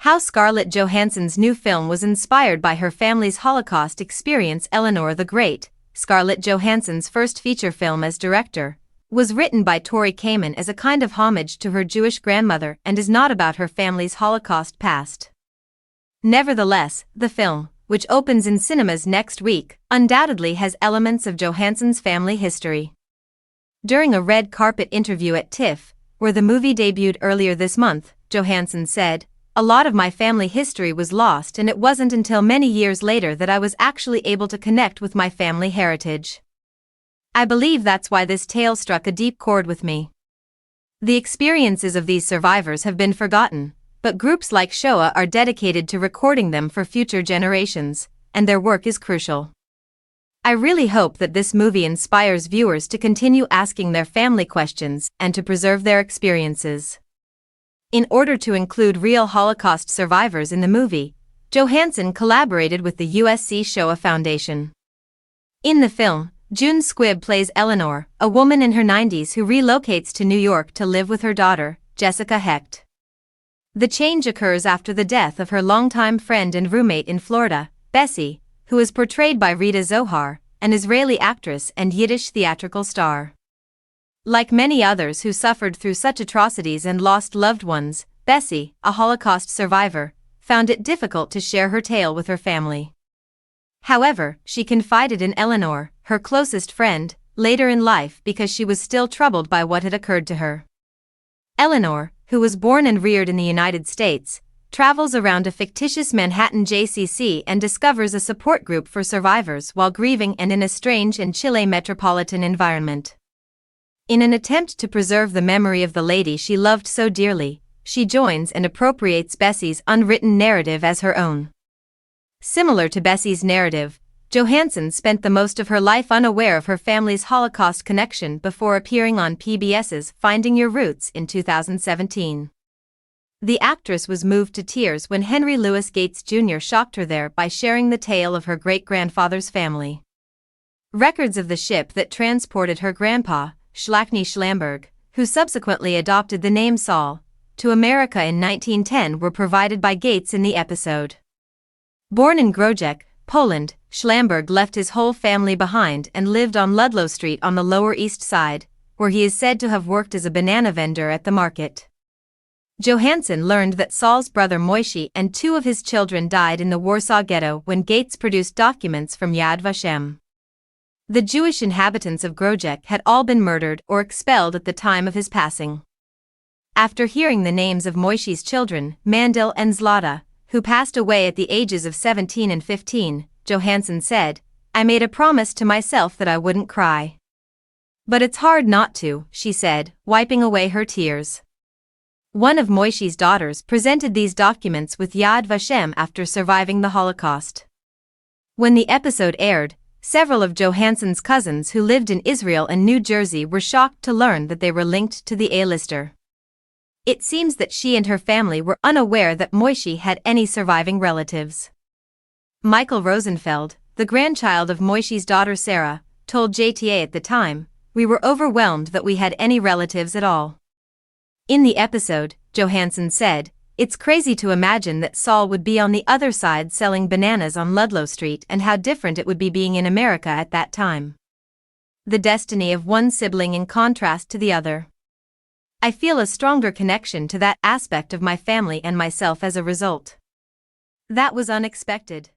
How Scarlett Johansson's new film was inspired by her family's Holocaust experience. Eleanor the Great, Scarlett Johansson's first feature film as director, was written by Tory Kamen as a kind of homage to her Jewish grandmother and is not about her family's Holocaust past. Nevertheless, the film, which opens in cinemas next week, undoubtedly has elements of Johansson's family history. During a red carpet interview at TIFF, where the movie debuted earlier this month, Johansson said, "A lot of my family history was lost, and it wasn't until many years later that I was actually able to connect with my family heritage. I believe that's why this tale struck a deep chord with me. The experiences of these survivors have been forgotten, but groups like Shoah are dedicated to recording them for future generations, and their work is crucial. I really hope that this movie inspires viewers to continue asking their family questions and to preserve their experiences." In order to include real Holocaust survivors in the movie, Johansson collaborated with the USC Shoah Foundation. In the film, June Squibb plays Eleanor, a woman in her 90s who relocates to New York to live with her daughter, Jessica Hecht. The change occurs after the death of her longtime friend and roommate in Florida, Bessie, who is portrayed by Rita Zohar, an Israeli actress and Yiddish theatrical star. Like many others who suffered through such atrocities and lost loved ones, Bessie, a Holocaust survivor, found it difficult to share her tale with her family. However, she confided in Eleanor, her closest friend, later in life because she was still troubled by what had occurred to her. Eleanor, who was born and reared in the United States, travels around a fictitious Manhattan JCC and discovers a support group for survivors while grieving and in a strange and chilly metropolitan environment. In an attempt to preserve the memory of the lady she loved so dearly, she joins and appropriates Bessie's unwritten narrative as her own. Similar to Bessie's narrative, Johansson spent the most of her life unaware of her family's Holocaust connection before appearing on PBS's Finding Your Roots in 2017. The actress was moved to tears when Henry Louis Gates Jr. shocked her there by sharing the tale of her great-grandfather's family. Records of the ship that transported her grandpa, Schlachny Schlamberg, who subsequently adopted the name Saul, to America in 1910 were provided by Gates in the episode. Born in Grodziec, Poland, Schlamberg left his whole family behind and lived on Ludlow Street on the Lower East Side, where he is said to have worked as a banana vendor at the market. Johansson learned that Saul's brother Moishi and two of his children died in the Warsaw Ghetto when Gates produced documents from Yad Vashem. The Jewish inhabitants of Grodziec had all been murdered or expelled at the time of his passing. After hearing the names of Moishi's children, Mandel and Zlata, who passed away at the ages of 17 and 15, Johansson said, "I made a promise to myself that I wouldn't cry. But it's hard not to," she said, wiping away her tears. One of Moishi's daughters presented these documents with Yad Vashem after surviving the Holocaust. When the episode aired, several of Johansson's cousins who lived in Israel and New Jersey were shocked to learn that they were linked to the A-lister. It seems that she and her family were unaware that Moishi had any surviving relatives. Michael Rosenfeld, the grandchild of Moishi's daughter Sarah, told JTA at the time, "We were overwhelmed that we had any relatives at all." In the episode, Johansson said, "It's crazy to imagine that Saul would be on the other side selling bananas on Ludlow Street and how different it would be being in America at that time. The destiny of one sibling in contrast to the other. I feel a stronger connection to that aspect of my family and myself as a result. That was unexpected."